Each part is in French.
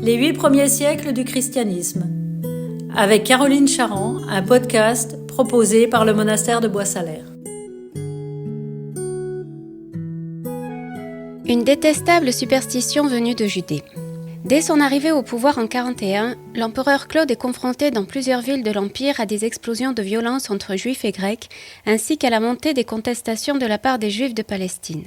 Les 8 premiers siècles du christianisme, avec Caroline Charand, un podcast proposé par le monastère de Bois-Salaire. Une détestable superstition venue de Judée. Dès son arrivée au pouvoir en 41, l'empereur Claude est confronté dans plusieurs villes de l'Empire à des explosions de violence entre Juifs et Grecs, ainsi qu'à la montée des contestations de la part des Juifs de Palestine.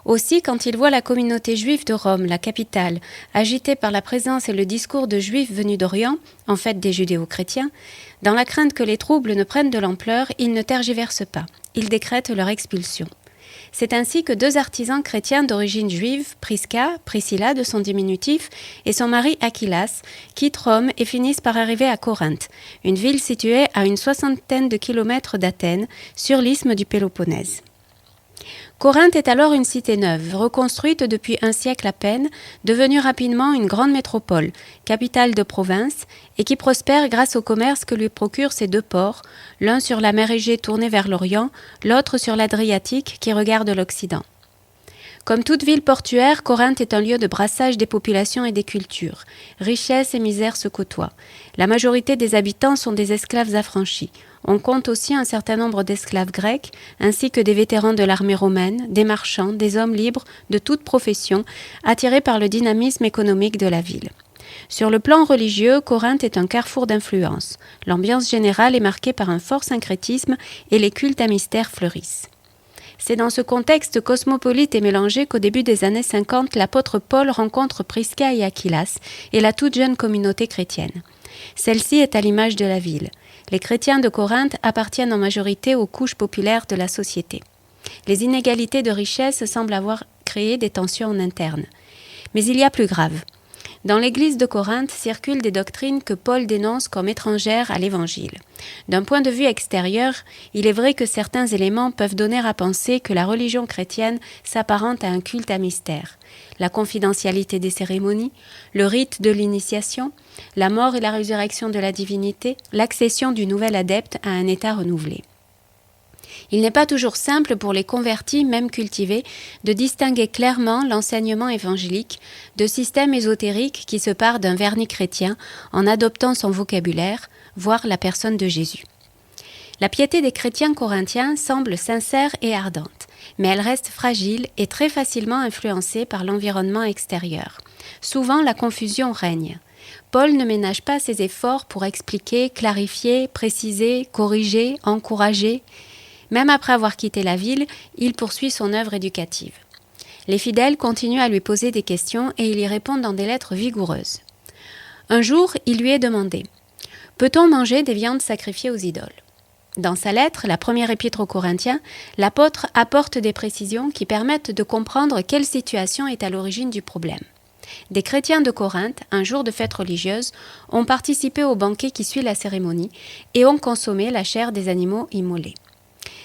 Aussi, quand il voit la communauté juive de Rome, la capitale, agitée par la présence et le discours de Juifs venus d'Orient, en fait des judéo-chrétiens, dans la crainte que les troubles ne prennent de l'ampleur, il ne tergiverse pas. Il décrète leur expulsion. C'est ainsi que 2 artisans chrétiens d'origine juive, Priscilla de son diminutif, et son mari Achillas, quittent Rome et finissent par arriver à Corinthe, une ville située à une 60aine de kilomètres d'Athènes, sur l'isthme du Péloponnèse. Corinthe est alors une cité neuve, reconstruite depuis un siècle à peine, devenue rapidement une grande métropole, capitale de province, et qui prospère grâce au commerce que lui procurent ses 2 ports, l'un sur la mer Égée tournée vers l'Orient, l'autre sur l'Adriatique qui regarde l'Occident. Comme toute ville portuaire, Corinthe est un lieu de brassage des populations et des cultures. Richesse et misère se côtoient. La majorité des habitants sont des esclaves affranchis. On compte aussi un certain nombre d'esclaves grecs, ainsi que des vétérans de l'armée romaine, des marchands, des hommes libres de toute profession, attirés par le dynamisme économique de la ville. Sur le plan religieux, Corinthe est un carrefour d'influence. L'ambiance générale est marquée par un fort syncrétisme et les cultes à mystère fleurissent. C'est dans ce contexte cosmopolite et mélangé qu'au début des années 50, l'apôtre Paul rencontre Prisca et Achillas et la toute jeune communauté chrétienne. Celle-ci est à l'image de la ville. Les chrétiens de Corinthe appartiennent en majorité aux couches populaires de la société. Les inégalités de richesse semblent avoir créé des tensions en interne. Mais il y a plus grave. Dans l'église de Corinthe circulent des doctrines que Paul dénonce comme étrangères à l'Évangile. D'un point de vue extérieur, il est vrai que certains éléments peuvent donner à penser que la religion chrétienne s'apparente à un culte à mystère. La confidentialité des cérémonies, le rite de l'initiation, la mort et la résurrection de la divinité, l'accession du nouvel adepte à un état renouvelé. Il n'est pas toujours simple pour les convertis, même cultivés, de distinguer clairement l'enseignement évangélique de systèmes ésotériques qui se parent d'un vernis chrétien en adoptant son vocabulaire, voire la personne de Jésus. La piété des chrétiens corinthiens semble sincère et ardente, mais elle reste fragile et très facilement influencée par l'environnement extérieur. Souvent, la confusion règne. Paul ne ménage pas ses efforts pour expliquer, clarifier, préciser, corriger, encourager. Même après avoir quitté la ville, il poursuit son œuvre éducative. Les fidèles continuent à lui poser des questions et il y répond dans des lettres vigoureuses. Un jour, il lui est demandé « Peut-on manger des viandes sacrifiées aux idoles ?» Dans sa lettre, la première épître aux Corinthiens, l'apôtre apporte des précisions qui permettent de comprendre quelle situation est à l'origine du problème. Des chrétiens de Corinthe, un jour de fête religieuse, ont participé au banquet qui suit la cérémonie et ont consommé la chair des animaux immolés.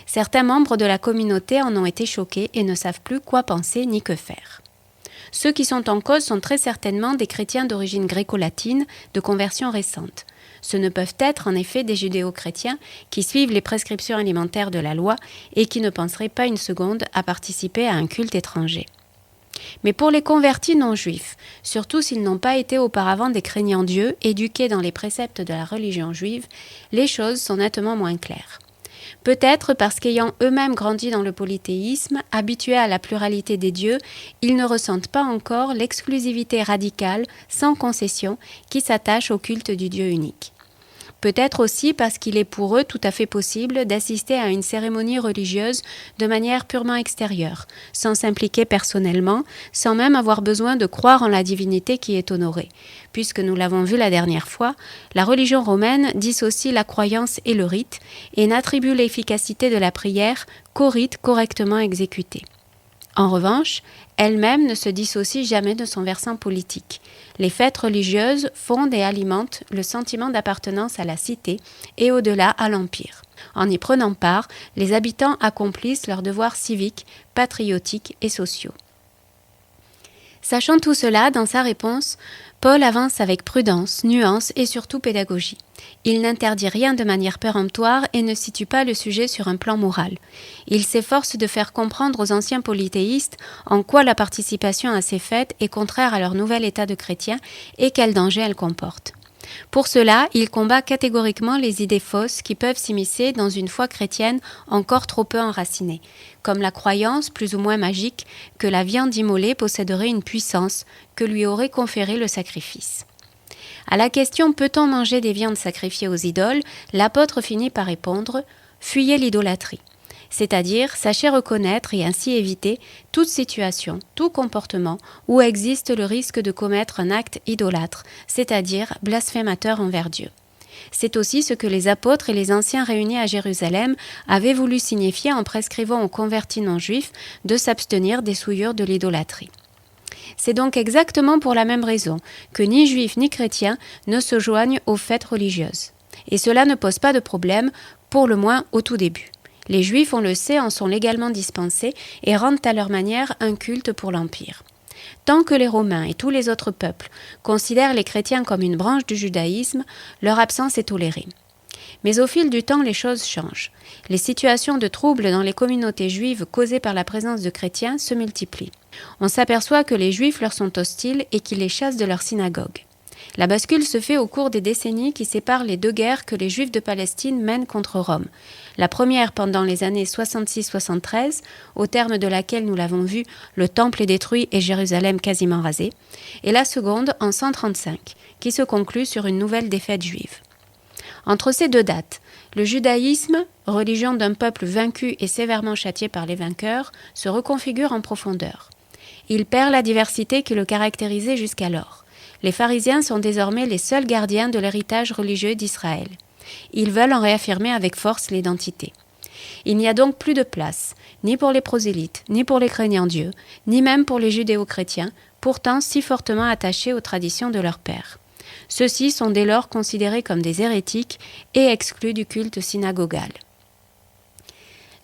Certains membres de la communauté en ont été choqués et ne savent plus quoi penser ni que faire. Ceux qui sont en cause sont très certainement des chrétiens d'origine gréco-latine de conversion récente. Ce ne peuvent être en effet des judéo-chrétiens qui suivent les prescriptions alimentaires de la loi et qui ne penseraient pas une seconde à participer à un culte étranger. Mais pour les convertis non-juifs, surtout s'ils n'ont pas été auparavant des craignants Dieu, éduqués dans les préceptes de la religion juive, les choses sont nettement moins claires. Peut-être parce qu'ayant eux-mêmes grandi dans le polythéisme, habitués à la pluralité des dieux, ils ne ressentent pas encore l'exclusivité radicale, sans concession, qui s'attache au culte du Dieu unique. Peut-être aussi parce qu'il est pour eux tout à fait possible d'assister à une cérémonie religieuse de manière purement extérieure, sans s'impliquer personnellement, sans même avoir besoin de croire en la divinité qui est honorée. Puisque nous l'avons vu la dernière fois, la religion romaine dissocie la croyance et le rite et n'attribue l'efficacité de la prière qu'au rite correctement exécuté. En revanche, elle-même ne se dissocie jamais de son versant politique. Les fêtes religieuses fondent et alimentent le sentiment d'appartenance à la cité et au-delà à l'Empire. En y prenant part, les habitants accomplissent leurs devoirs civiques, patriotiques et sociaux. Sachant tout cela, dans sa réponse, Paul avance avec prudence, nuance et surtout pédagogie. Il n'interdit rien de manière péremptoire et ne situe pas le sujet sur un plan moral. Il s'efforce de faire comprendre aux anciens polythéistes en quoi la participation à ces fêtes est contraire à leur nouvel état de chrétien et quel danger elle comporte. Pour cela, il combat catégoriquement les idées fausses qui peuvent s'immiscer dans une foi chrétienne encore trop peu enracinée, comme la croyance, plus ou moins magique, que la viande immolée posséderait une puissance que lui aurait conféré le sacrifice. À la question « Peut-on manger des viandes sacrifiées aux idoles ?», l'apôtre finit par répondre « Fuyez l'idolâtrie ». C'est-à-dire, sachez reconnaître et ainsi éviter toute situation, tout comportement où existe le risque de commettre un acte idolâtre, c'est-à-dire blasphémateur envers Dieu. C'est aussi ce que les apôtres et les anciens réunis à Jérusalem avaient voulu signifier en prescrivant aux convertis non-juifs de s'abstenir des souillures de l'idolâtrie. C'est donc exactement pour la même raison que ni juifs ni chrétiens ne se joignent aux fêtes religieuses. Et cela ne pose pas de problème, pour le moins au tout début. Les Juifs, on le sait, en sont légalement dispensés et rendent à leur manière un culte pour l'Empire. Tant que les Romains et tous les autres peuples considèrent les chrétiens comme une branche du judaïsme, leur absence est tolérée. Mais au fil du temps, les choses changent. Les situations de troubles dans les communautés juives causées par la présence de chrétiens se multiplient. On s'aperçoit que les Juifs leur sont hostiles et qu'ils les chassent de leur synagogue. La bascule se fait au cours des décennies qui séparent les deux guerres que les Juifs de Palestine mènent contre Rome. La première pendant les années 66-73, au terme de laquelle, nous l'avons vu, le temple est détruit et Jérusalem quasiment rasée, et la seconde en 135, qui se conclut sur une nouvelle défaite juive. Entre ces deux dates, le judaïsme, religion d'un peuple vaincu et sévèrement châtié par les vainqueurs, se reconfigure en profondeur. Il perd la diversité qui le caractérisait jusqu'alors. Les pharisiens sont désormais les seuls gardiens de l'héritage religieux d'Israël. Ils veulent en réaffirmer avec force l'identité. Il n'y a donc plus de place, ni pour les prosélytes, ni pour les craignants Dieu, ni même pour les judéo-chrétiens, pourtant si fortement attachés aux traditions de leurs pères. Ceux-ci sont dès lors considérés comme des hérétiques et exclus du culte synagogal.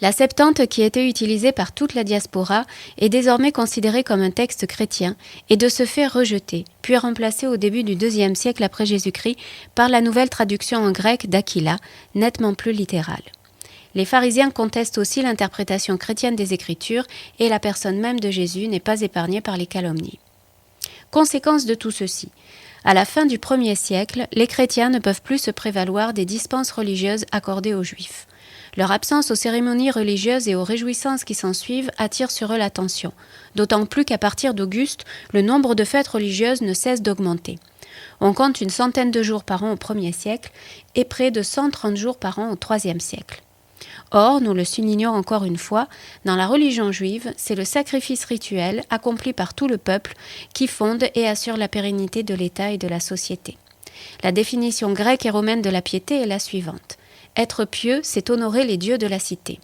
La Septante, qui était utilisée par toute la diaspora, est désormais considérée comme un texte chrétien et de ce fait rejetée, puis remplacée au début du IIe siècle après Jésus-Christ par la nouvelle traduction en grec d'Aquila, nettement plus littérale. Les pharisiens contestent aussi l'interprétation chrétienne des Écritures et la personne même de Jésus n'est pas épargnée par les calomnies. Conséquence de tout ceci. À la fin du 1er siècle, les chrétiens ne peuvent plus se prévaloir des dispenses religieuses accordées aux Juifs. Leur absence aux cérémonies religieuses et aux réjouissances qui s'ensuivent attire sur eux l'attention, d'autant plus qu'à partir d'Auguste, le nombre de fêtes religieuses ne cesse d'augmenter. On compte une centaine de jours par an au 1er siècle et près de 130 jours par an au 3e siècle. Or, nous le soulignons encore une fois, dans la religion juive, c'est le sacrifice rituel accompli par tout le peuple qui fonde et assure la pérennité de l'État et de la société. La définition grecque et romaine de la piété est la suivante. Être pieux, c'est honorer les dieux de la cité.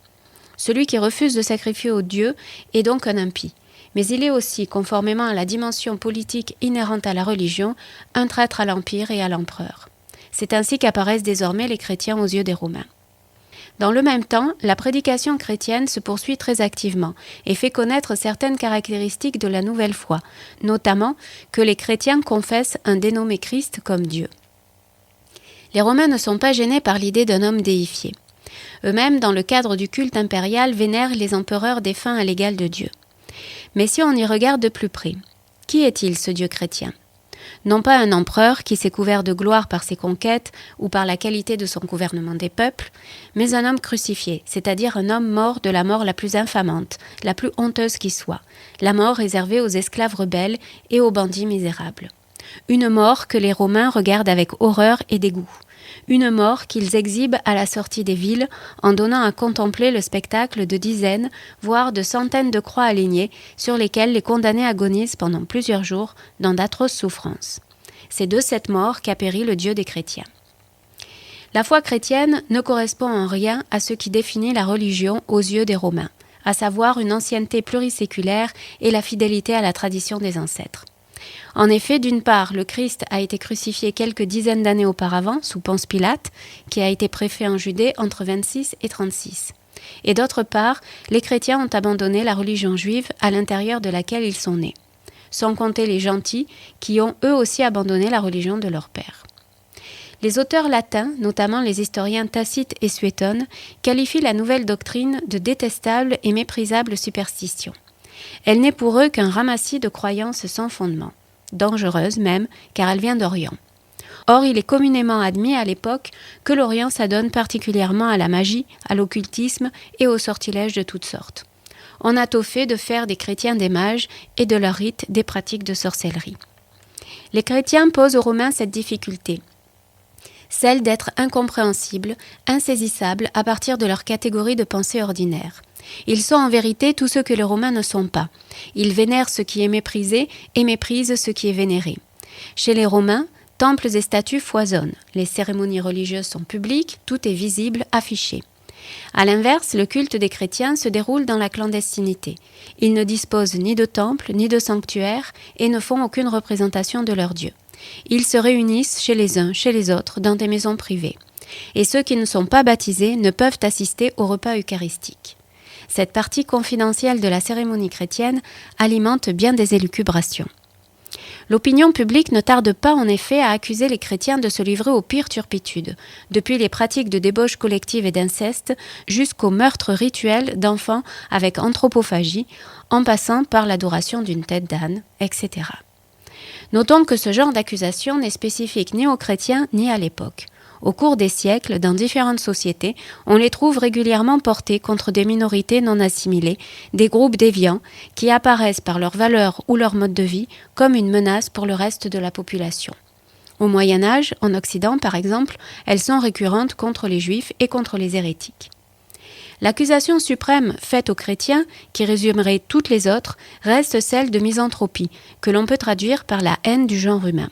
Celui qui refuse de sacrifier aux dieux est donc un impie. Mais il est aussi, conformément à la dimension politique inhérente à la religion, un traître à l'empire et à l'empereur. C'est ainsi qu'apparaissent désormais les chrétiens aux yeux des Romains. Dans le même temps, la prédication chrétienne se poursuit très activement et fait connaître certaines caractéristiques de la nouvelle foi, notamment que les chrétiens confessent un dénommé Christ comme Dieu. Les Romains ne sont pas gênés par l'idée d'un homme déifié. Eux-mêmes, dans le cadre du culte impérial, vénèrent les empereurs défunts à l'égal de Dieu. Mais si on y regarde de plus près, qui est-il ce Dieu chrétien ? Non pas un empereur qui s'est couvert de gloire par ses conquêtes ou par la qualité de son gouvernement des peuples, mais un homme crucifié, c'est-à-dire un homme mort de la mort la plus infamante, la plus honteuse qui soit, la mort réservée aux esclaves rebelles et aux bandits misérables. Une mort que les Romains regardent avec horreur et dégoût. Une mort qu'ils exhibent à la sortie des villes en donnant à contempler le spectacle de dizaines, voire de centaines de croix alignées sur lesquelles les condamnés agonisent pendant plusieurs jours dans d'atroces souffrances. C'est de cette mort qu'a péri le Dieu des chrétiens. La foi chrétienne ne correspond en rien à ce qui définit la religion aux yeux des Romains, à savoir une ancienneté pluriséculaire et la fidélité à la tradition des ancêtres. En effet, d'une part, le Christ a été crucifié quelques dizaines d'années auparavant, sous Ponce Pilate, qui a été préfet en Judée entre 26 et 36. Et d'autre part, les chrétiens ont abandonné la religion juive à l'intérieur de laquelle ils sont nés. sans compter les gentils qui ont eux aussi abandonné la religion de leur père. Les auteurs latins, notamment les historiens Tacite et Suétone, qualifient la nouvelle doctrine de détestable et méprisable superstition. Elle n'est pour eux qu'un ramassis de croyances sans fondement, dangereuse même, car elle vient d'Orient. Or, il est communément admis à l'époque que l'Orient s'adonne particulièrement à la magie, à l'occultisme et aux sortilèges de toutes sortes. On a tôt fait de faire des chrétiens des mages et de leurs rites des pratiques de sorcellerie. Les chrétiens posent aux Romains cette difficulté, celle d'être incompréhensibles, insaisissables à partir de leur catégorie de pensée ordinaire. Ils sont en vérité tout ce que les Romains ne sont pas. Ils vénèrent ce qui est méprisé et méprisent ce qui est vénéré. Chez les Romains, temples et statues foisonnent. Les cérémonies religieuses sont publiques, tout est visible, affiché. À l'inverse, le culte des chrétiens se déroule dans la clandestinité. Ils ne disposent ni de temples, ni de sanctuaires et ne font aucune représentation de leur Dieu. Ils se réunissent chez les uns, chez les autres, dans des maisons privées. Et ceux qui ne sont pas baptisés ne peuvent assister au repas eucharistique. Cette partie confidentielle de la cérémonie chrétienne alimente bien des élucubrations. L'opinion publique ne tarde pas en effet à accuser les chrétiens de se livrer aux pires turpitudes, depuis les pratiques de débauche collective et d'inceste jusqu'aux meurtres rituels d'enfants avec anthropophagie, en passant par l'adoration d'une tête d'âne, etc. Notons que ce genre d'accusation n'est spécifique ni aux chrétiens ni à l'époque. Au cours des siècles, dans différentes sociétés, on les trouve régulièrement portés contre des minorités non assimilées, des groupes déviants, qui apparaissent par leurs valeurs ou leur mode de vie comme une menace pour le reste de la population. Au Moyen-Âge, en Occident par exemple, elles sont récurrentes contre les Juifs et contre les hérétiques. L'accusation suprême faite aux chrétiens, qui résumerait toutes les autres, reste celle de misanthropie, que l'on peut traduire par la haine du genre humain.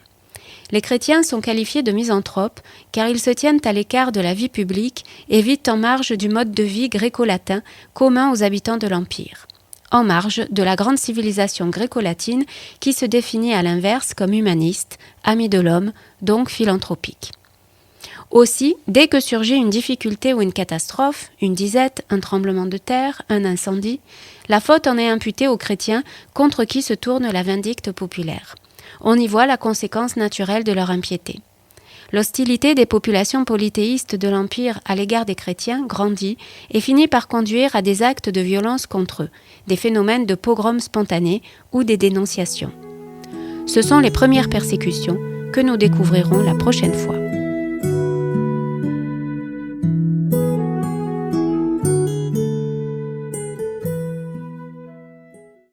Les chrétiens sont qualifiés de misanthropes car ils se tiennent à l'écart de la vie publique et vivent en marge du mode de vie gréco-latin commun aux habitants de l'Empire, en marge de la grande civilisation gréco-latine qui se définit à l'inverse comme humaniste, amie de l'homme, donc philanthropique. Aussi, dès que surgit une difficulté ou une catastrophe, une disette, un tremblement de terre, un incendie, la faute en est imputée aux chrétiens contre qui se tourne la vindicte populaire. On y voit la conséquence naturelle de leur impiété. L'hostilité des populations polythéistes de l'Empire à l'égard des chrétiens grandit et finit par conduire à des actes de violence contre eux, des phénomènes de pogroms spontanés ou des dénonciations. Ce sont les premières persécutions que nous découvrirons la prochaine fois.